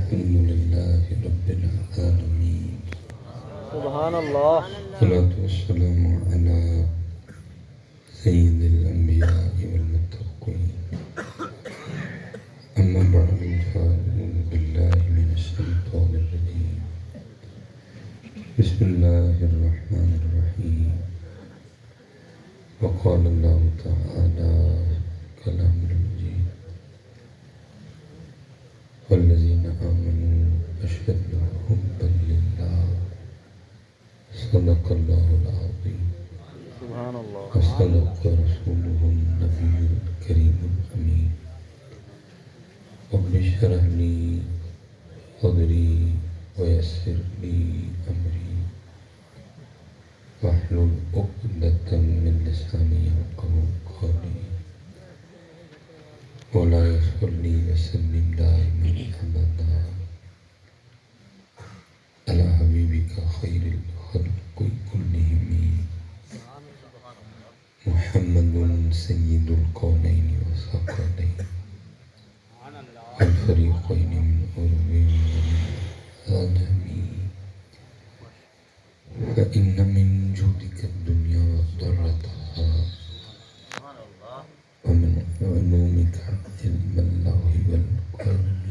الحمد لله رب العالمين سبحان اللہ. والصلاة والسلام على سيد الأنبياء والمتقين أما بعد فأعوذ بالله من الشيطان الرجيم بسم الله الرحمن الرحيم وقال الله تعالى كلام المجيد والذين آمنوا أشد حبا لله صدق الله العظيم سبحان اللہ. وصدق رسوله النبي الكريم الأمين رب اشرح لي صدري ويسر لي أمري واحلل عقدة من لساني يفقهوا قولي ولا يصلي وسلم دائما أبدا على حبيبك خير الخلق كلهم محمد سيد القولين والثقلين والفريقين من عرب ومن عجم فإن من جودك الدنيا وضرتها ومن علومك علم الله والقلم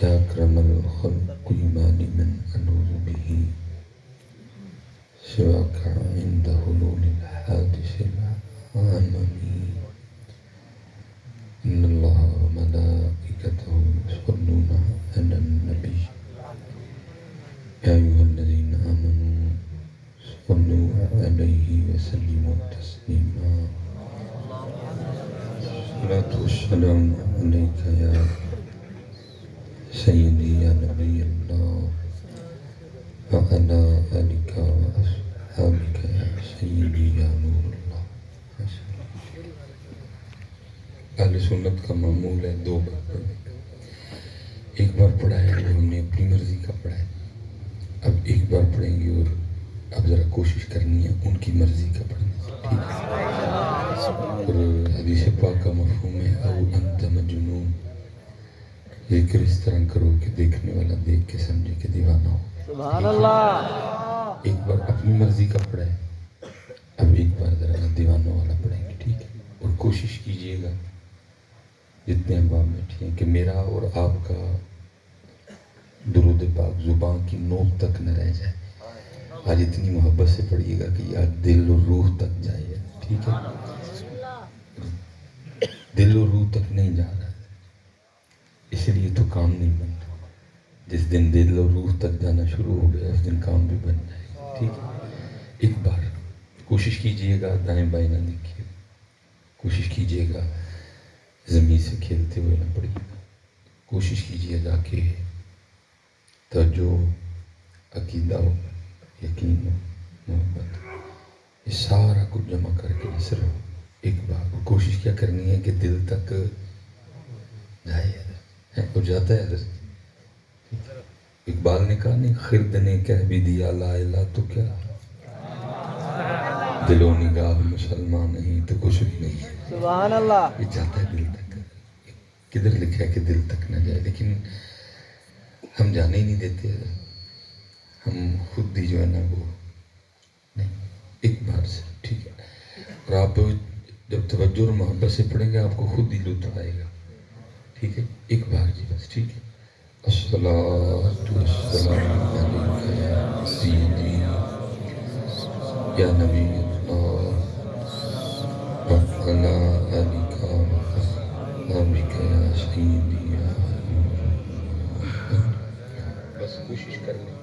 يا أكرم الخلق ما لمن ألوذ به سواك عند حلول الحادث العممي إن الله وملائكته يصلون على النبي يا أيها الذين آمنوا صلوا عليه وسلموا تسليما الصلاة والسلام عليك يا سيدي يا نبي الله وعلى آلك وأصحابك يا سيدي يا نور الله. اہل سنت کا معمول ہے دو بار پڑھنے کا. ایک بار پڑھا ہے جو ہم نے اپنی مرضی کا پڑھا ہے، اب ایک بار پڑھیں گے اور اب ذرا کوشش کرنی ہے ان کی مرضی کا پڑھنے کی، ٹھیک ہے؟ اور حدیث پاک کا مفہوم ہے او انت مجنون، ذکر اس طرح کرو کہ دیکھنے والا دیکھ کے سمجھے کہ دیوانہ ہو. سبحان اللہ. ایک بار اپنی مرضی کا پڑھا ہے، اب ایک بار ذرا دیوانوں والا پڑھیں گے، ٹھیک ہے؟ اور کوشش کیجئے گا جتنے احباب بیٹھے ہیں کہ میرا اور آپ کا درود پاک زبان کی نوک تک نہ رہ جائے. آج اتنی محبت سے پڑھیے گا کہ یاد دل و روح تک جائے، ٹھیک ہے؟ دل و روح تک نہیں جا رہا، اس لیے تو کام نہیں بن رہا. جس دن دل و روح تک جانا شروع ہو گیا اس دن کام بھی بن جائے گا، ٹھیک ہے؟ ایک بار کوشش کیجئے گا دائیں بائیں نہ دیکھیے، کوشش کیجئے گا زمین سے کھیلتے ہوئے نہ پڑھیے گا، کوشش کیجئے گا کہ توجہ، عقیدہ ہو، یقین ہو، محبت ہو، یہ سارا کچھ جمع کر کے نصر ہو. ایک بار کوشش کیا کرنی ہے کہ دل تک جائے، اور جاتا ہے حضرت. اقبال نے کہا نہیں، خرد نے کہہ بھی دیا لا الہ تو کیا، دل و نگاہ مسلمان نہیں تو کچھ بھی نہیں. سبحان اللہ. یہ جاتا ہے دل تک. کدھر لکھا ہے کہ دل تک نہ جائے، لیکن ہم جانے ہی نہیں دیتے. ہم خود بھی جو ہے نا وہ نہیں. ایک بار سے ٹھیک ہے، اور آپ جب توجہ اور محبت سے پڑھیں گے آپ کو خود ہی لطف آئے گا، ٹھیک ہے؟ ایک بار جی بس، ٹھیک ہے؟ الصلاۃ والسلام علیک یا سیدی یا نبی اللہ وعلی آلک وصحبک یا سیدی یا نور اللہ. بس کوشش کر لیں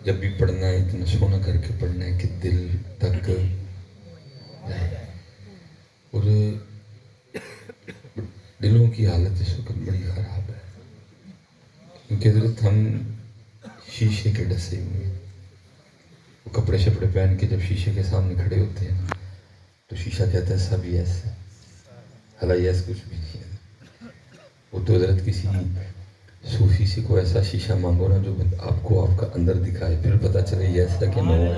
جب بھی پڑھنا ہے اتنا سونا کر کے پڑھنا ہے کہ دل تک جائے. اور دلوں کی حالت اس وقت بڑی خراب ہے کیونکہ حضرت ہم شیشے کے ڈسے ہوئے ہیں. وہ کپڑے شپڑے پہن کے جب شیشے کے سامنے کھڑے ہوتے ہیں تو شیشہ کہتا ہے سب یس ہے، حالانکہ یس کچھ بھی نہیں ہے. وہ تو حضرت کسی صوفی سے کوئی ایسا شیشہ مانگو نا جو آپ کو آپ کا اندر دکھائے، پھر پتہ چلے یس ہے کہ نو ہے.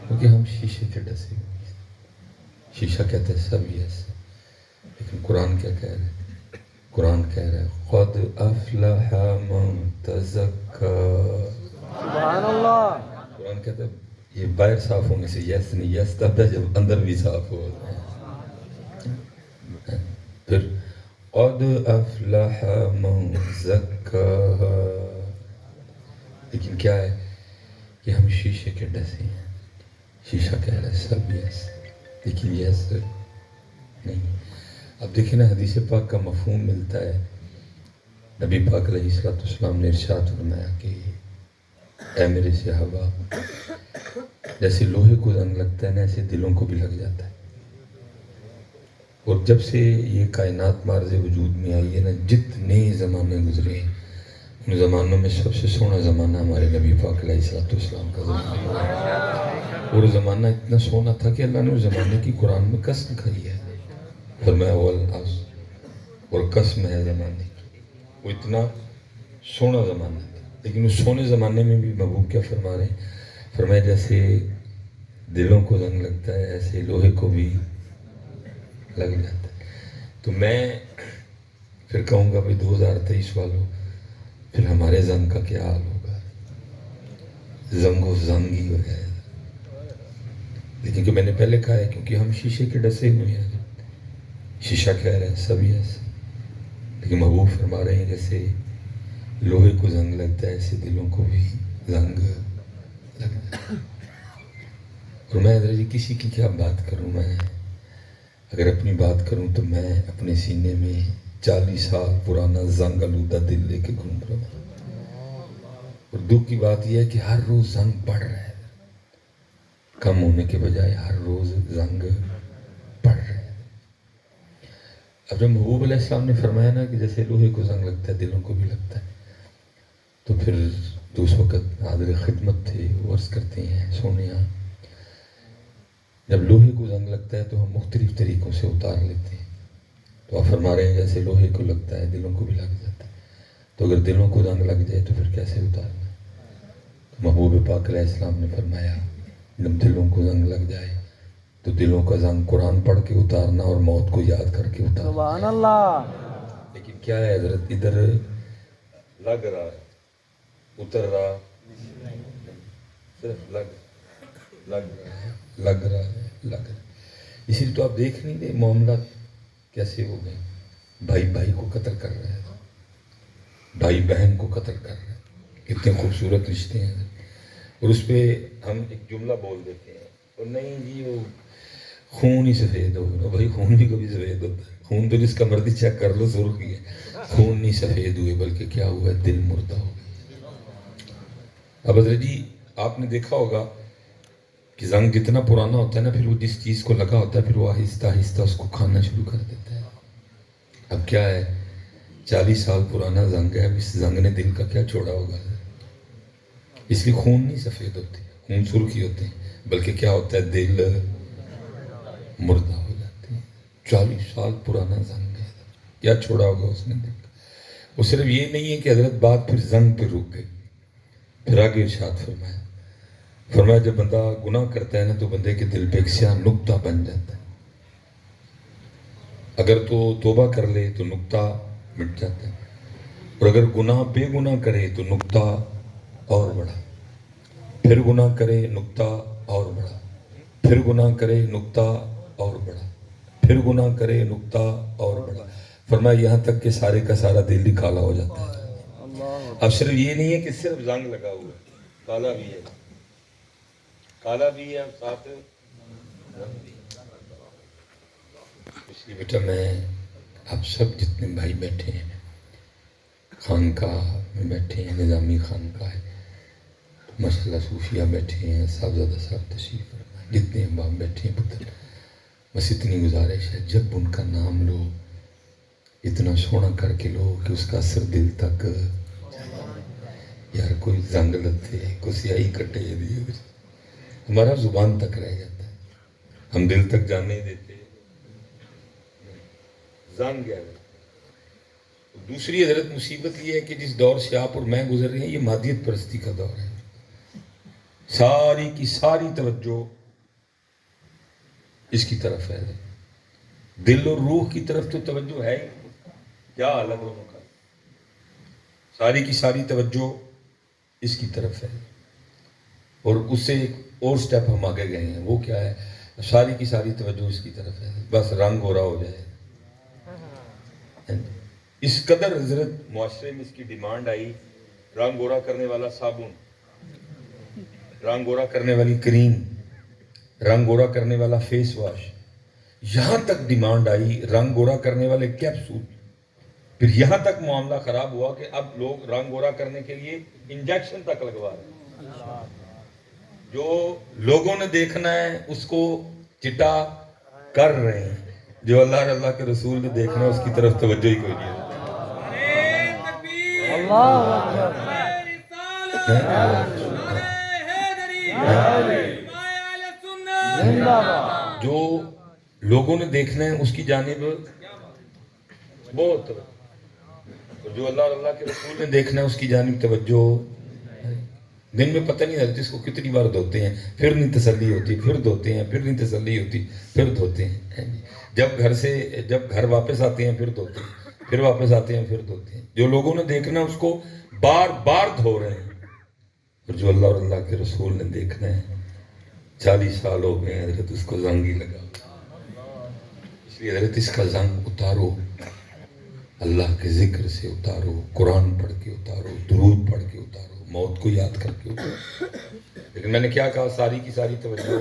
کیونکہ ہم شیشے کے ڈسے ہوئے ہیں. شیشہ کہتا ہے سب یس، لیکن قرآن کیا کہہ رہا ہے؟ قرآن کہہ رہا ہے افلح من تزکا. سبحان اللہ. قرآن کہتا ہے یہ باہر صاف ہونے سے یس نہیں، یس تب ہے جب اندر بھی صاف ہو. پھر قد افلح من زکاہا. لیکن کیا ہے کہ ہم شیشے کے ڈسے ہیں. شیشہ کہہ رہا ہے سب یس، لیکن یس نہیں. اب دیکھیں نا حدیث پاک کا مفہوم ملتا ہے. نبی پاک علیہ الصلوۃ والسلام نے ارشاد فرمایا کہ اے میرے صحابہ، جیسے لوہے کو زنگ لگتا ہے نا ایسے دلوں کو بھی لگ جاتا ہے. اور جب سے یہ کائنات مارز وجود میں آئی ہے نا، جتنے زمانے گزرے ہیں ان زمانوں میں سب سے سونا زمانہ ہمارے نبی پاک علیہ الصلوۃ والسلام کا زمانہ ہے. اور زمانہ اتنا سونا تھا کہ اللہ نے اس زمانے کی قرآن میں قسم کھائی ہے. فرمایا والعصر، اور قسم ہے زمانے کی. وہ اتنا سونا زمانہ تھا، لیکن اس سونے زمانے میں بھی محبوب کیا فرما رہے ہیں؟ فرمایا جیسے دلوں کو زنگ لگتا ہے ایسے لوہے کو بھی لگ جاتا ہے. تو میں پھر کہوں گا بھائی 2023 والوں، پھر ہمارے زنگ کا کیا حال ہوگا؟ زنگ و زنگ ہی ہو جائے. لیکن کہ میں نے پہلے کہا ہے کیونکہ ہم شیشے کے ڈسے ہوئے ہیں. شیشہ کہہ رہے ہیں سب یس، لیکن محبوب فرما رہے ہیں جیسے لوہے کو زنگ لگتا ہے ایسے دلوں کو بھی زنگ لگتا ہے. اور میں حضرت جی کسی کی کیا بات کروں؟ میں اگر اپنی بات کروں تو میں اپنے سینے میں 40 سال پرانا زنگ آلودہ دل لے کے گھوم رہا ہوں. اور دکھ کی بات یہ ہے کہ ہر روز زنگ بڑھ رہا ہے، کم ہونے کے بجائے ہر روز زنگ بڑھ رہا ہے. اب جب محبوب علیہ السلام نے فرمایا نا کہ جیسے لوہے کو زنگ لگتا ہے دلوں کو بھی لگتا ہے، تو پھر تو اس وقت حاضر خدمت تھے، وہ عرض کرتے ہیں سونیا جب لوہے کو زنگ لگتا ہے تو ہم مختلف طریقوں سے اتار لیتے ہیں. تو آپ فرما رہے ہیں جیسے لوہے کو لگتا ہے دلوں کو بھی لگ جاتا ہے، تو اگر دلوں کو زنگ لگ جائے تو پھر کیسے اتارنا؟ تو محبوب پاک علیہ السلام نے فرمایا جب دلوں کو زنگ لگ جائے تو دلوں کا زنگ قرآن پڑھ کے اتارنا اور موت کو یاد کر کے اتارنا. سبحان اللہ. لیکن کیا ہے حضرت، ادھر لگ رہا ہے اتر رہا، صرف لگ رہا ہے لگ رہا ہے. اسی لیے تو آپ دیکھ نہیں رہے معاملات کیسے ہو گئے. بھائی بھائی کو قتل کر رہا ہے، بھائی بہن کو قتل کر رہا ہے. کتنے خوبصورت رشتے ہیں. اور اس پہ ہم ایک جملہ بول دیتے ہیں اور نہیں جی وہ خون ہی سفید ہوگا. بھائی خون بھی کبھی سفید ہوتا ہے؟ خون تو جس کا مرضی چیک کر لو سرخ ہی ہے. خون نہیں سفید ہوئے بلکہ کیا ہوا ہے؟ دل مردہ ہو گیا. اب حضرت جی آپ نے دیکھا ہوگا کہ زنگ جتنا پرانا ہوتا ہے نا پھر وہ جس چیز کو لگا ہوتا ہے پھر وہ آہستہ آہستہ اس کو کھانا شروع کر دیتا ہے. اب کیا ہے 40 سال پرانا زنگ ہے، اب اس زنگ نے دل کا کیا چھوڑا ہوگا؟ اس لیے خون نہیں سفید ہوتے، خون سرخ ہی ہوتے ہیں، بلکہ کیا ہوتا ہے دل مردہ ہو جاتے ہیں. 40 سال پرانا زنگ ہے، کیا چھوڑا ہوگا اس نے دل کا. وہ صرف یہ نہیں ہے کہ حضرت بات پھر زنگ پہ رک گئی. پھر آگے ارشاد فرمایا جب بندہ گناہ کرتا ہے نا تو بندے کے دل پہ ایک سیاہ نقطہ بن جاتا ہے. اگر تو توبہ کر لے تو نقطہ مٹ جاتا ہے، اور اگر گناہ بے گناہ کرے تو نقطہ اور بڑھا، پھر گناہ کرے نقطہ اور بڑھا، پھر گناہ کرے نقطہ اور بڑھا، پھر گناہ کرے نقطہ اور بڑھا. فرمایا یہاں تک کہ سارے کا سارا دل ہی کالا ہو جاتا ہے. اب صرف یہ نہیں ہے کہ صرف زنگ لگا ہوا ہے، کالا بھی ہے، کالا بھی ہے اور ساتھ زنگ بھی ہے. اس لیے بیٹا میں آپ سب جتنے بھائی بیٹھے ہیں خانقاہ میں بیٹھے ہیں، نظامی خانقاہ ہے، مسئلہ صوفیہ بیٹھے ہیں، صاحبزادہ صاحب تشریف فرمائیں، جتنے باپ بیٹھے ہیں پتر، بس اتنی گزارش ہے جب ان کا نام لو اتنا سونا کر کے لو کہ اس کا اثر دل تک. یار کوئی زنگ لتے کوئی سیاہی کٹے دیے ہمارا زبان تک رہ جاتا ہے، ہم دل تک جانے دیتے. زنگ ہے. دوسری حضرت مصیبت یہ ہے کہ جس دور سے آپ اور میں گزر رہے ہیں یہ مادیت پرستی کا دور ہے. ساری کی ساری توجہ اس کی طرف ہے، دل اور روح کی طرف تو توجہ ہے ہی. کیا حال ہے دونوں کا؟ ساری کی ساری توجہ اس کی طرف ہے، اور اس سے ایک اور سٹیپ ہم آگے گئے ہیں، وہ کیا ہے؟ ساری کی ساری توجہ اس کی طرف ہے، بس رنگ گورا ہو جائے۔ اس قدر حضرت معاشرے میں اس کی ڈیمانڈ آئی، رنگ گورا کرنے والا صابن، رنگ گورا کرنے والی کریم، رنگ گورا کرنے والا فیس واش، یہاں تک ڈیمانڈ آئی رنگ گورا کرنے والے کیپسول۔ پھر یہاں تک معاملہ خراب ہوا کہ اب لوگ رنگ گورا کرنے کے لیے انجیکشن تک لگوا رہے ہیں۔ جو لوگوں نے دیکھنا ہے اس کو چٹا کر رہے ہیں، جو اللہ کے رسول نے دیکھنا ہے اس کی طرف توجہ ہی کوئی نہیں ہے۔ اللہ اکبر۔ زندہ باد۔ جو لوگوں نے دیکھنا ہے اس کی جانب بہت، اور جو اللہ کے رسول نے دیکھنا ہے اس کی جانب توجہ۔ دن میں پتہ نہیں لگتا اس کو کتنی بار دھوتے ہیں، پھر نہیں تسلی ہوتی، پھر دھوتے ہیں، پھر نہیں تسلی ہوتی، پھر دھوتے ہیں۔ جب گھر واپس آتے ہیں پھر دھوتے ہیں، پھر واپس آتے ہیں پھر دھوتے ہیں۔ جو لوگوں نے دیکھنا ہے اس کو بار بار دھو رہے ہیں، اور جو اللہ کے رسول نے دیکھنا ہے 40 سال ہو گئے ہیں حضرت اس کو زنگ ہی لگا۔ اس لیے حضرت اس کا زنگ اتارو، اللہ کے ذکر سے اتارو، قرآن پڑھ کے اتارو، درود پڑھ کے اتارو، موت کو یاد کر کے اتارو۔ لیکن میں نے کیا کہا؟ ساری کی ساری توجہ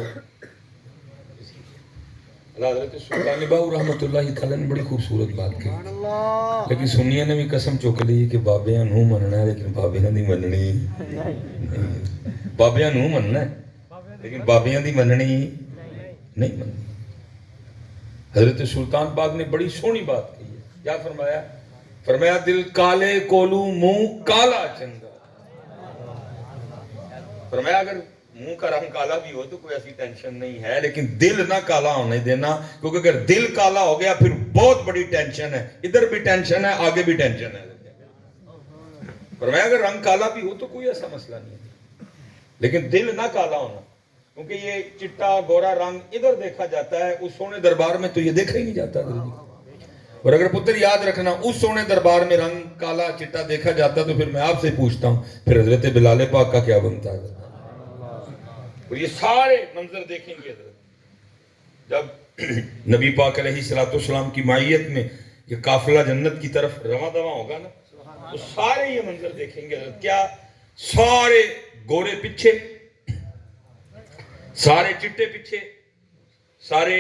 اللہ حضرت سلطان باہو رحمۃ اللہ تعالیٰ نے بڑی خوبصورت بات کہی، لیکن سنیاں نے بھی قسم چک لی کہ بابیاں نو مننا ہے لیکن بابیاں نہیں مننی، بابیاں نو مننا ہے لیکن بابیاں دی مننی نہیں مننی۔ حضرت سلطان باغ نے بڑی سونی بات کہی ہے، کیا فرمایا؟ فرمایا دل کالے کولو منہ کالا چنگا۔ فرمایا اگر منہ کا رنگ کالا بھی ہو تو کوئی ایسی ٹینشن نہیں ہے، لیکن دل نہ کالا ہونے دینا، کیونکہ اگر دل کالا ہو گیا پھر بہت بڑی ٹینشن ہے، ادھر بھی ٹینشن ہے، آگے بھی ٹینشن ہے۔ فرمایا اگر رنگ کالا بھی ہو تو کوئی ایسا مسئلہ نہیں ہے، لیکن دل نہ کالا ہونا، کیونکہ یہ چٹا گورا رنگ ادھر دیکھا جاتا ہے، اس سونے دربار میں تو یہ دیکھا ہی نہیں جاتا۔ اور اگر پتر یاد رکھنا اس سونے دربار میں رنگ کالا چٹا دیکھا جاتا تو پھر میں آپ سے پوچھتا ہوں پھر حضرت بلال پاک کا کیا بنتا ہے؟ اور یہ سارے منظر دیکھیں گے حضرت جب نبی پاک علیہ السلام کی معیت میں یہ قافلہ جنت کی طرف رواں دواں ہوگا نا، تو سارے یہ منظر دیکھیں گے حضرت۔ کیا؟ سارے گورے پیچھے، سارے چٹے پیچھے، سارے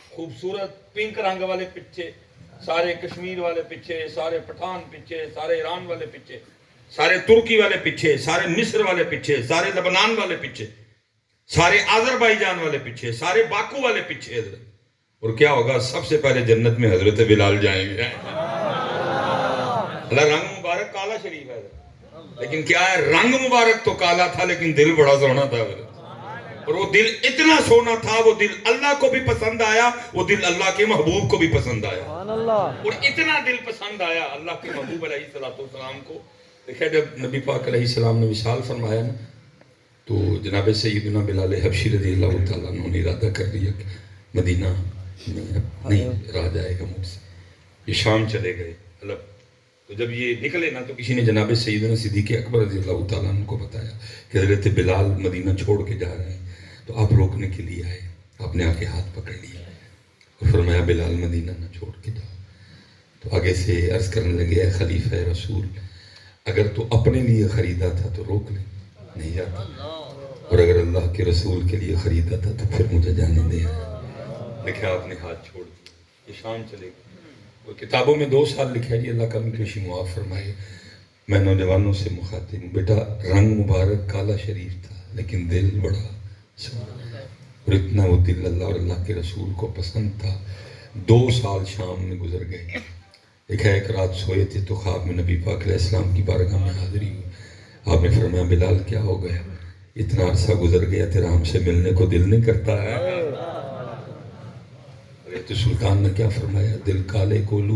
خوبصورت پنک رنگ والے پیچھے، سارے کشمیر والے پیچھے، سارے پٹھان پیچھے، سارے ایران والے پیچھے، سارے ترکی والے پیچھے، سارے مصر والے پیچھے، سارے لبنان والے پیچھے، سارے آذربائیجان والے پیچھے، سارے باکو والے پیچھے حضرت۔ اور کیا ہوگا؟ سب سے پہلے جنت میں حضرت بلال جائیں گے۔ اللہ رنگ مبارک کالا شریف ہے حضرت، لیکن کیا ہے؟ رنگ مبارک تو کالا تھا لیکن دل بڑا سونا تھا حضرت۔ اور وہ دل اتنا سونا تھا، وہ دل اللہ کو بھی پسند آیا، وہ دل اللہ کے محبوب کو بھی پسند آیا، اور اتنا دل پسند آیا اللہ کے محبوب علیہ السلام کو۔ دیکھیں جب نبی پاک علیہ السلام نے وصال فرمایا نا، تو جناب سیدنا بلال حبشی رضی اللہ تعالیٰ عنہ نے ارادہ کر لیا کہ مدینہ نہیں رہ جائے گا مجھ سے، یہ شام چلے گئے حلب۔ تو جب یہ نکلے نا تو کسی نے جناب سیدنا صدیق اکبر رضی اللہ تعالیٰ عنہ کو بتایا کہ حضرت بلال مدینہ چھوڑ کے جا رہے ہیں، تو آپ روکنے کے لیے آئے، آپ نے آ کے ہاتھ پکڑ لیا اور فرمایا بلال مدینہ نہ چھوڑ کے جاؤ۔ تو آگے سے عرض کرنے لگے اے خلیفہ رسول، اگر تو اپنے لیے خریدا تھا تو روک لے، نہیں جاتا، اور اگر اللہ کے رسول کے لیے خریدا تھا تو پھر مجھے جانے دے۔ دیکھیں آپ نے ہاتھ چھوڑ دیا، یہ شام چلے گی۔ وہ کتابوں میں 2 سال لکھا ہے جی، اللہ کا کشی معاف فرمائے۔ میں نوجوانوں سے مخاطب ہوں، بیٹا رنگ مبارک کالا شریف تھا لیکن دل بڑا سونا، اور اتنا وہ دل اللہ اور اللہ کے رسول کو پسند تھا۔ 2 سال شام میں گزر گئے۔ دیکھا ایک رات سوئے تھے تو خواب میں نبی پاک علیہ السلام کی بارگاہ میں حاضری ہوئی۔ آپ نے فرمایا بلال کیا ہو گیا؟ اتنا عرصہ گزر گیا تیرا ہم سے ملنے کو دل نہیں کرتا ہے؟ تو سلطان نے کیا فرمایا؟ دل کالے کولو